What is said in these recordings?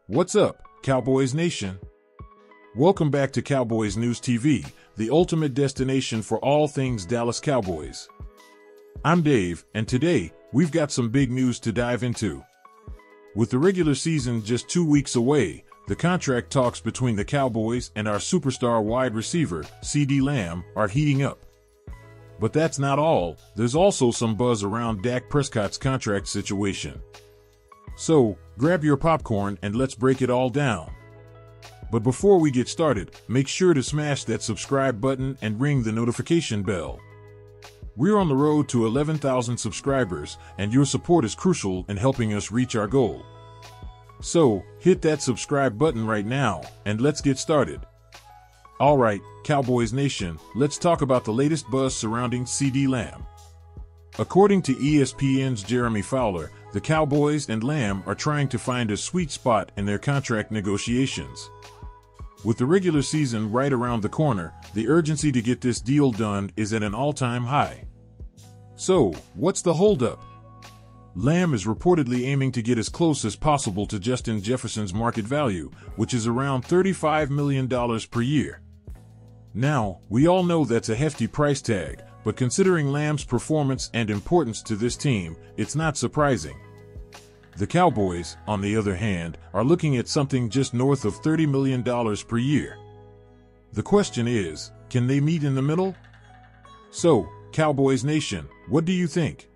What's up, Cowboys Nation? Welcome back to Cowboys News TV, the ultimate destination for all things Dallas Cowboys. I'm Dave, and today, we've got some big news to dive into. With the regular season just 2 weeks away, the contract talks between the Cowboys and our superstar wide receiver, CeeDee Lamb, are heating up. But that's not all. There's also some buzz around Dak Prescott's contract situation. So, grab your popcorn and let's break it all down. But before we get started, make sure to smash that subscribe button and ring the notification bell. We're on the road to 11,000 subscribers, and your support is crucial in helping us reach our goal. So, hit that subscribe button right now, and let's get started. Alright, Cowboys Nation, let's talk about the latest buzz surrounding CeeDee Lamb. According to ESPN's Jeremy Fowler, the Cowboys and Lamb are trying to find a sweet spot in their contract negotiations. With the regular season right around the corner, the urgency to get this deal done is at an all-time high. So, what's the holdup? Lamb is reportedly aiming to get as close as possible to Justin Jefferson's market value, which is around $35 million per year. Now, we all know that's a hefty price tag, but considering Lamb's performance and importance to this team, it's not surprising. The Cowboys, on the other hand, are looking at something just north of $30 million per year. The question is, can they meet in the middle? So, Cowboys Nation, what do you think?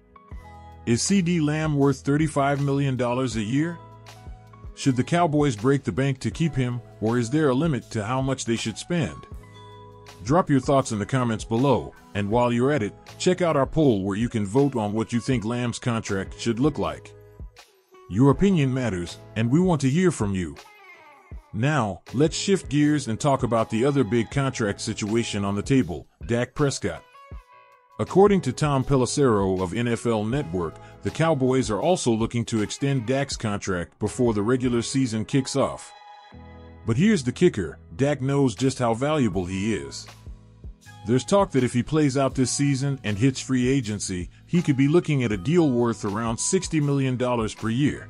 Is CeeDee Lamb worth $35 million a year? Should the Cowboys break the bank to keep him, or is there a limit to how much they should spend? Drop your thoughts in the comments below, and while you're at it, check out our poll where you can vote on what you think Lamb's contract should look like. Your opinion matters, and we want to hear from you. Now, let's shift gears and talk about the other big contract situation on the table, Dak Prescott. According to Tom Pelissero of NFL Network, the Cowboys are also looking to extend Dak's contract before the regular season kicks off. But here's the kicker, Dak knows just how valuable he is. There's talk that if he plays out this season and hits free agency, he could be looking at a deal worth around $60 million per year.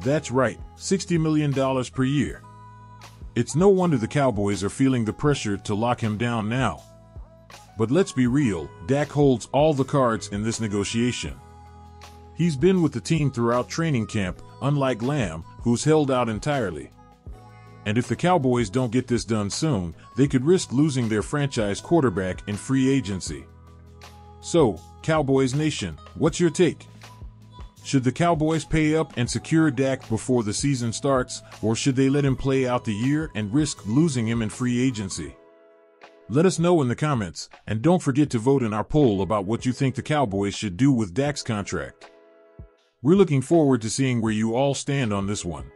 That's right, $60 million per year. It's no wonder the Cowboys are feeling the pressure to lock him down now. But let's be real, Dak holds all the cards in this negotiation. He's been with the team throughout training camp, unlike Lamb, who's held out entirely. And if the Cowboys don't get this done soon, they could risk losing their franchise quarterback in free agency. So, Cowboys Nation, what's your take? Should the Cowboys pay up and secure Dak before the season starts, or should they let him play out the year and risk losing him in free agency? Let us know in the comments, and don't forget to vote in our poll about what you think the Cowboys should do with Dak's contract. We're looking forward to seeing where you all stand on this one.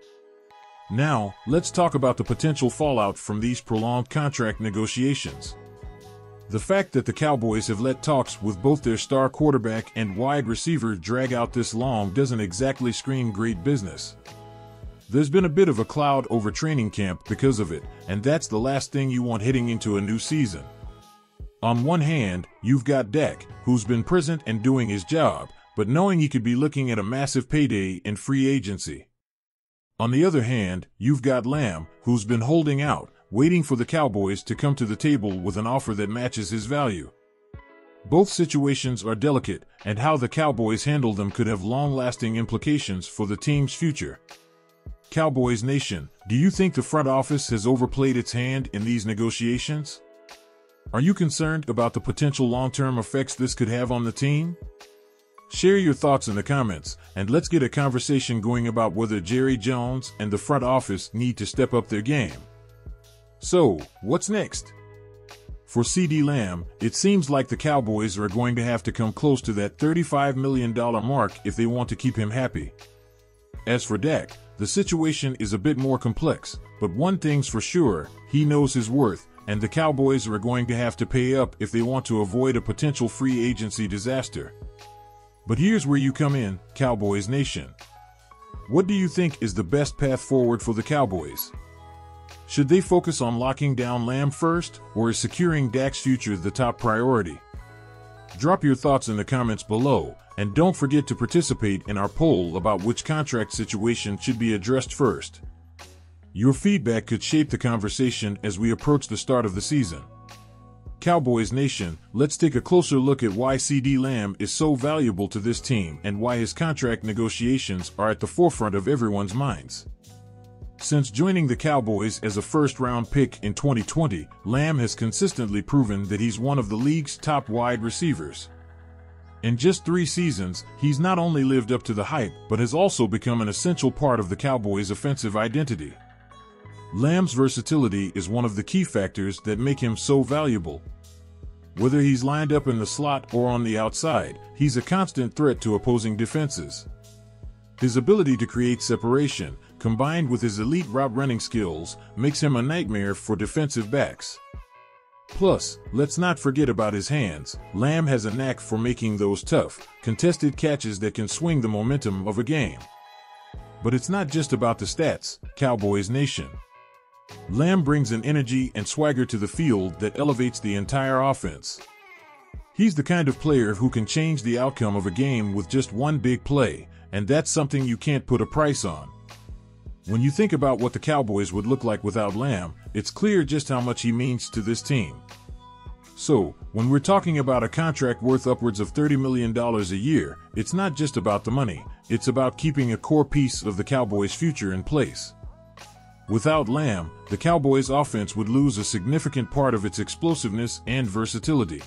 Now, let's talk about the potential fallout from these prolonged contract negotiations. The fact that the Cowboys have let talks with both their star quarterback and wide receiver drag out this long doesn't exactly scream great business. There's been a bit of a cloud over training camp because of it, and that's the last thing you want heading into a new season. On one hand, you've got Dak, who's been present and doing his job, but knowing he could be looking at a massive payday in free agency. On the other hand, you've got Lamb, who's been holding out, waiting for the Cowboys to come to the table with an offer that matches his value. Both situations are delicate, and how the Cowboys handle them could have long-lasting implications for the team's future. Cowboys Nation, do you think the front office has overplayed its hand in these negotiations? Are you concerned about the potential long-term effects this could have on the team? Share your thoughts in the comments, and let's get a conversation going about whether Jerry Jones and the front office need to step up their game. So, what's next? For CeeDee Lamb, it seems like the Cowboys are going to have to come close to that $35 million mark if they want to keep him happy. As for Dak, the situation is a bit more complex, but one thing's for sure, he knows his worth, and the Cowboys are going to have to pay up if they want to avoid a potential free agency disaster. But here's where you come in, Cowboys Nation. What do you think is the best path forward for the Cowboys? Should they focus on locking down Lamb first, or is securing Dak's future the top priority? Drop your thoughts in the comments below, and don't forget to participate in our poll about which contract situation should be addressed first. Your feedback could shape the conversation as we approach the start of the season. Cowboys Nation, let's take a closer look at why CeeDee Lamb is so valuable to this team and why his contract negotiations are at the forefront of everyone's minds. Since joining the Cowboys as a first-round pick in 2020, Lamb has consistently proven that he's one of the league's top wide receivers. In just 3 seasons, he's not only lived up to the hype, but has also become an essential part of the Cowboys' offensive identity. Lamb's versatility is one of the key factors that make him so valuable. Whether he's lined up in the slot or on the outside, he's a constant threat to opposing defenses. His ability to create separation, combined with his elite route running skills, makes him a nightmare for defensive backs. Plus, let's not forget about his hands. Lamb has a knack for making those tough, contested catches that can swing the momentum of a game. But it's not just about the stats, Cowboys Nation. Lamb brings an energy and swagger to the field that elevates the entire offense. He's the kind of player who can change the outcome of a game with just one big play, and that's something you can't put a price on. When you think about what the Cowboys would look like without Lamb, it's clear just how much he means to this team. So, when we're talking about a contract worth upwards of $30 million a year, it's not just about the money, it's about keeping a core piece of the Cowboys' future in place. Without Lamb, the Cowboys' offense would lose a significant part of its explosiveness and versatility.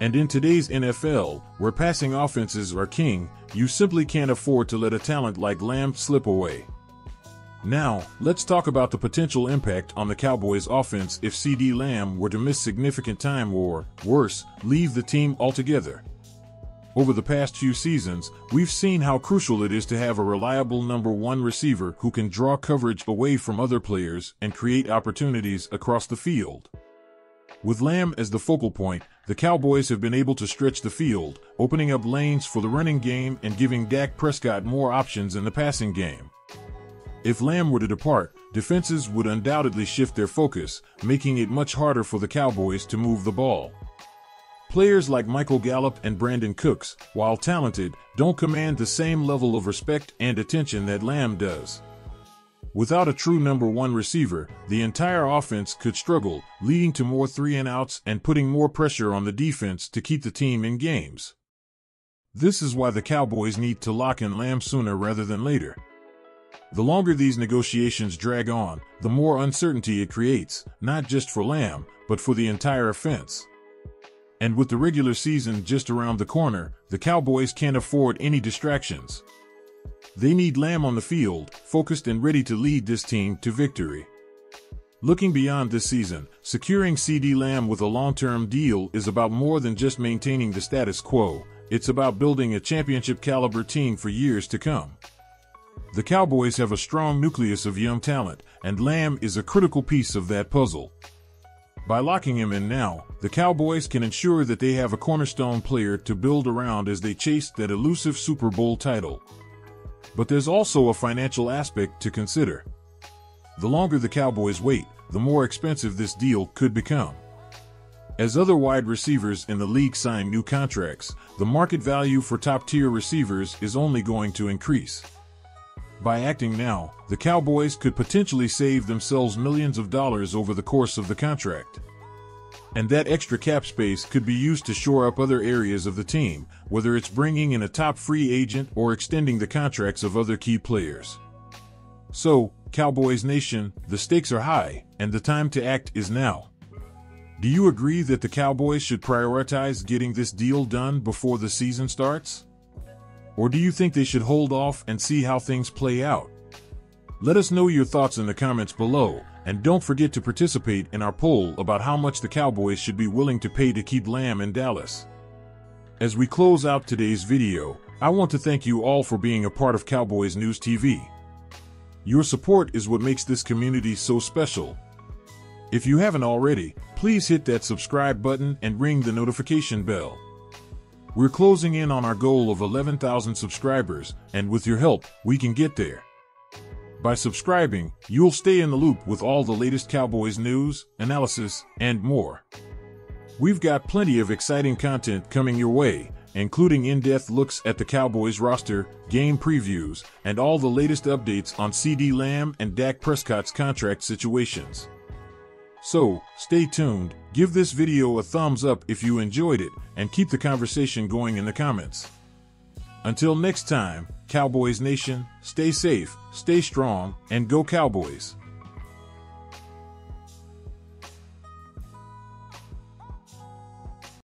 And in today's NFL, where passing offenses are king, you simply can't afford to let a talent like Lamb slip away. Now, let's talk about the potential impact on the Cowboys' offense if CeeDee Lamb were to miss significant time or, worse, leave the team altogether. Over the past few seasons, we've seen how crucial it is to have a reliable number 1 receiver who can draw coverage away from other players and create opportunities across the field. With Lamb as the focal point, the Cowboys have been able to stretch the field, opening up lanes for the running game and giving Dak Prescott more options in the passing game. If Lamb were to depart, defenses would undoubtedly shift their focus, making it much harder for the Cowboys to move the ball. Players like Michael Gallup and Brandon Cooks, while talented, don't command the same level of respect and attention that Lamb does. Without a true number 1 receiver, the entire offense could struggle, leading to more 3-and-outs and putting more pressure on the defense to keep the team in games. This is why the Cowboys need to lock in Lamb sooner rather than later. The longer these negotiations drag on, the more uncertainty it creates, not just for Lamb, but for the entire offense. And with the regular season just around the corner, the Cowboys can't afford any distractions. They need Lamb on the field, focused and ready to lead this team to victory. Looking beyond this season, securing CeeDee Lamb with a long-term deal is about more than just maintaining the status quo. It's about building a championship-caliber team for years to come. The Cowboys have a strong nucleus of young talent, and Lamb is a critical piece of that puzzle. By locking him in now, the Cowboys can ensure that they have a cornerstone player to build around as they chase that elusive Super Bowl title. But there's also a financial aspect to consider. The longer the Cowboys wait, the more expensive this deal could become. As other wide receivers in the league sign new contracts, the market value for top-tier receivers is only going to increase. By acting now, the Cowboys could potentially save themselves millions of dollars over the course of the contract. And that extra cap space could be used to shore up other areas of the team, whether it's bringing in a top free agent or extending the contracts of other key players. So, Cowboys Nation, the stakes are high, and the time to act is now. Do you agree that the Cowboys should prioritize getting this deal done before the season starts? Or do you think they should hold off and see how things play out? Let us know your thoughts in the comments below, and don't forget to participate in our poll about how much the Cowboys should be willing to pay to keep Lamb in Dallas. As we close out today's video, I want to thank you all for being a part of Cowboys News TV. Your support is what makes this community so special. If you haven't already, please hit that subscribe button and ring the notification bell. We're closing in on our goal of 11,000 subscribers, and with your help, we can get there. By subscribing, you'll stay in the loop with all the latest Cowboys news, analysis, and more. We've got plenty of exciting content coming your way, including in-depth looks at the Cowboys roster, game previews, and all the latest updates on CeeDee Lamb and Dak Prescott's contract situations. So, stay tuned, give this video a thumbs up if you enjoyed it, and keep the conversation going in the comments. Until next time, Cowboys Nation, stay safe, stay strong, and go Cowboys!